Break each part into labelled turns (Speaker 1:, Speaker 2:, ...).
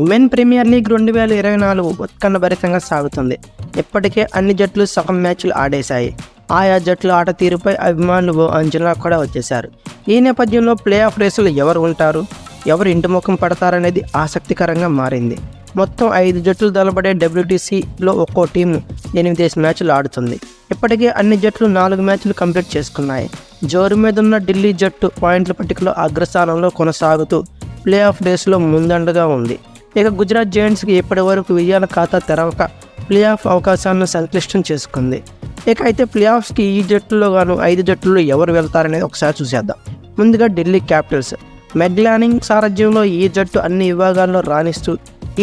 Speaker 1: Women premier league 2024 ఉత్కంఠభరితంగా సాగుతుంది. ఇప్పటికే అన్ని జట్లు సగం మ్యాచ్లు ఆడేశాయి. ఆయా జట్ల ఆట తీరుపై అభిమానులు ఓ అంచనా కూడా వచ్చేశారు. ఈ నేపథ్యంలో ప్లే ఆఫ్ రేసులు ఎవరు ఉంటారు, ఎవరు ఇంటి ముఖం పడతారనేది ఆసక్తికరంగా మారింది. మొత్తం 5 జట్లు తలబడే WTCలో ఒక్కో టీము 8 మ్యాచ్లు ఆడుతుంది. ఇప్పటికే అన్ని జట్లు 4 మ్యాచ్లు కంప్లీట్ చేసుకున్నాయి. జోరు మీదున్న ఢిల్లీ జట్టు పాయింట్ల పట్టికలో అగ్రస్థానంలో కొనసాగుతూ ప్లే ఆఫ్ రేసులో ముందండగా ఉంది. ఇక గుజరాత్ జైంట్స్కి ఇప్పటి వరకు విజయాల ఖాతా తెరవక ప్లే ఆఫ్ అవకాశాలను సంక్లిష్టం చేసుకుంది. ఇక అయితే ప్లే ఆఫ్స్కి ఈ జట్టులో గాను 5 జట్టుల్లో ఎవరు వెళ్తారనేది ఒకసారి చూసేద్దాం. ముందుగా ఢిల్లీ క్యాపిటల్స్. మెగ్లానింగ్ సారథ్యంలో ఈ జట్టు అన్ని విభాగాల్లో రాణిస్తూ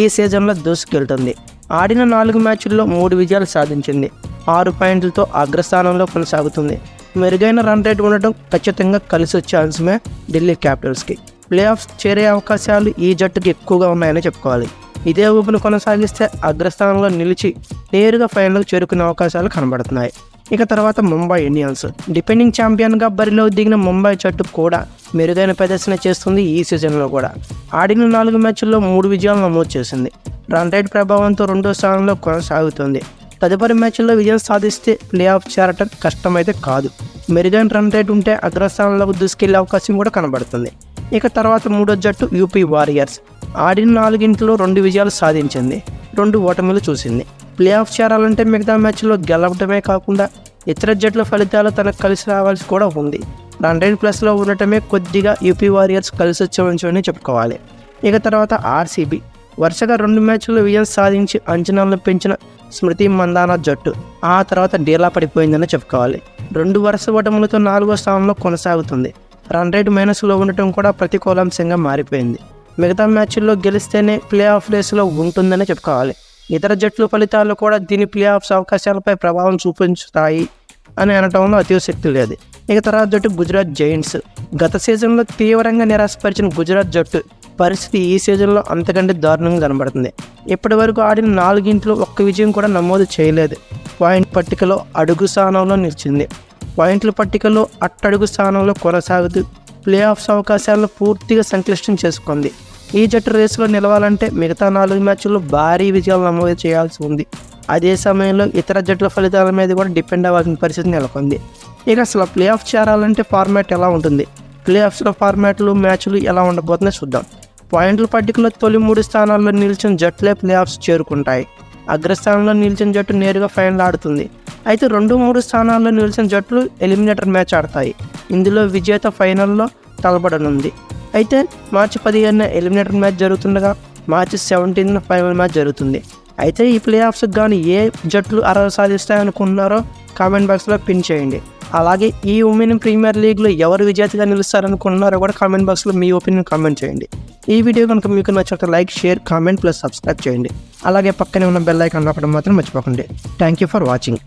Speaker 1: ఈ సీజన్లో దూసుకెళ్తుంది. ఆడిన 4 మ్యాచ్ల్లో 3 విజయాలు సాధించింది. 6 పాయింట్లతో అగ్రస్థానంలో కొనసాగుతుంది. మెరుగైన రన్ రేట్ ఉండటం ఖచ్చితంగా కలిసి వచ్చే అంశమే ఢిల్లీ క్యాపిటల్స్కి. ప్లే ఆఫ్స్ చేరే అవకాశాలు ఈ జట్టుకి ఎక్కువగా ఉన్నాయని చెప్పుకోవాలి. ఇదే ఊపును కొనసాగిస్తే అగ్రస్థానంలో నిలిచి నేరుగా ఫైనల్కి చేరుకునే అవకాశాలు కనబడుతున్నాయి. ఇక తర్వాత ముంబై ఇండియన్స్. డిపెండింగ్ ఛాంపియన్గా బరిలో దిగిన ముంబై జట్టు కూడా మెరుగైన ప్రదర్శన చేస్తుంది. ఈ సీజన్లో కూడా ఆడిన 4 మ్యాచ్ల్లో 3 విజయాలు నమోదు చేసింది. రన్ రేట్ ప్రభావంతో 2వ స్థానంలో కొనసాగుతుంది. తదుపరి మ్యాచ్ల్లో విజయం సాధిస్తే ప్లే ఆఫ్ చేరటం కష్టమైతే కాదు. మెరుగైన రన్ రేట్ ఉంటే అగ్రస్థానంలోకి దూసుకెళ్లే అవకాశం కూడా కనబడుతుంది. ఇక తర్వాత 3వ జట్టు యూపీ వారియర్స్. ఆడిన 4 2 విజయాలు సాధించింది, 2 ఓటమిలు చూసింది. ప్లే ఆఫ్ చేరాలంటే మిగతా మ్యాచ్లో గెలవటమే కాకుండా ఇతర జట్ల ఫలితాలు తనకు కలిసి రావాల్సి కూడా ఉంది. రన్ రేట్ ప్లస్లో ఉండటమే కొద్దిగా యూపీ వారియర్స్ కలిసి వచ్చే చెప్పుకోవాలి. ఇక తర్వాత ఆర్సీబీ. వరుసగా 2 మ్యాచ్ల్లో విజయం సాధించి అంచనాలను పెంచిన స్మృతి మందానా జట్టు ఆ తర్వాత డీలా పడిపోయిందని చెప్పుకోవాలి. 2 వరుస ఓటములతో 4వ స్థానంలో కొనసాగుతుంది. రన్ రేట్ మైనస్లో ఉండటం కూడా ప్రతికూలాంశంగా మారిపోయింది. మిగతా మ్యాచ్ల్లో గెలిస్తేనే ప్లే ఆఫ్ రేసులో ఉంటుందని చెప్పుకోవాలి. ఇతర జట్ల ఫలితాలు కూడా దీని ప్లే ఆఫ్స్ అవకాశాలపై ప్రభావం చూపించుతాయి అని అనటంలో అతిశక్తి లేదు. ఇక తర్వాత జట్టు గుజరాత్ జైంట్స్. గత సీజన్లో తీవ్రంగా నిరాశపరిచిన గుజరాత్ జట్టు పరిస్థితి ఈ సీజన్లో అంతకంటే దారుణంగా కనబడుతుంది. ఇప్పటి వరకు ఆడిన 4 ఒక్క విజయం కూడా నమోదు చేయలేదు. పాయింట్ పట్టికలో అడుగు స్థానంలో నిలిచింది. పాయింట్ల పట్టికలో అట్టడుగు స్థానంలో కొనసాగుతూ ప్లే ఆఫ్స్ అవకాశాలను పూర్తిగా సంక్లిష్టం చేసుకుంది. ఈ జట్టు రేసులో నిలవాలంటే మిగతా 4 మ్యాచ్ల్లో భారీ విజయాలు నమోదు చేయాల్సి ఉంది. అదే సమయంలో ఇతర జట్ల ఫలితాల మీద కూడా డిపెండ్ అవ్వాల్సిన పరిస్థితి నెలకొంది. ఇక అసలు ప్లే ఆఫ్ చేరాలంటే ఫార్మాట్ ఎలా ఉంటుంది, ప్లే ఆఫ్స్లో ఫార్మాట్లు మ్యాచ్లు ఎలా ఉండబోతుందో చూద్దాం. పాయింట్ల పట్టికలో తొలి 3 స్థానాల్లో నిలిచిన జట్లే ప్లే ఆఫ్స్ చేరుకుంటాయి. అగ్రస్థానంలో నిలిచిన జట్టు నేరుగా ఫైనల్ ఆడుతుంది. అయితే 2-3 స్థానాల్లో నిలిచిన జట్లు ఎలిమినేటర్ మ్యాచ్ ఆడతాయి. ఇందులో విజేత ఫైనల్లో తలపడనుంది. అయితే మార్చి 15న ఎలిమినేటర్ మ్యాచ్ జరుగుతుండగా మార్చి 17న ఫైనల్ మ్యాచ్ జరుగుతుంది. అయితే ఈ ప్లే ఆఫ్స్కి కానీ ఏ జట్లు అర్హత సాధిస్తాయనుకుంటున్నారో కామెంట్ బాక్స్లో పిన్ చేయండి. అలాగే ఈ ఉమెన్ ప్రీమియర్ లీగ్లో ఎవరు విజేతగా నిలుస్తారనుకుంటున్నారో కూడా కామెంట్ బాక్స్లో మీ ఒపీనియన్ కామెంట్ చేయండి. ఈ వీడియో కనుక మీకు నచ్చితే like, share, comment plus subscribe చేయండి. అలాగే పక్కనే ఉన్న బెల్ ఐకాన్ నొక్కడం మాత్రం మర్చిపోకండి. Thank you for watching.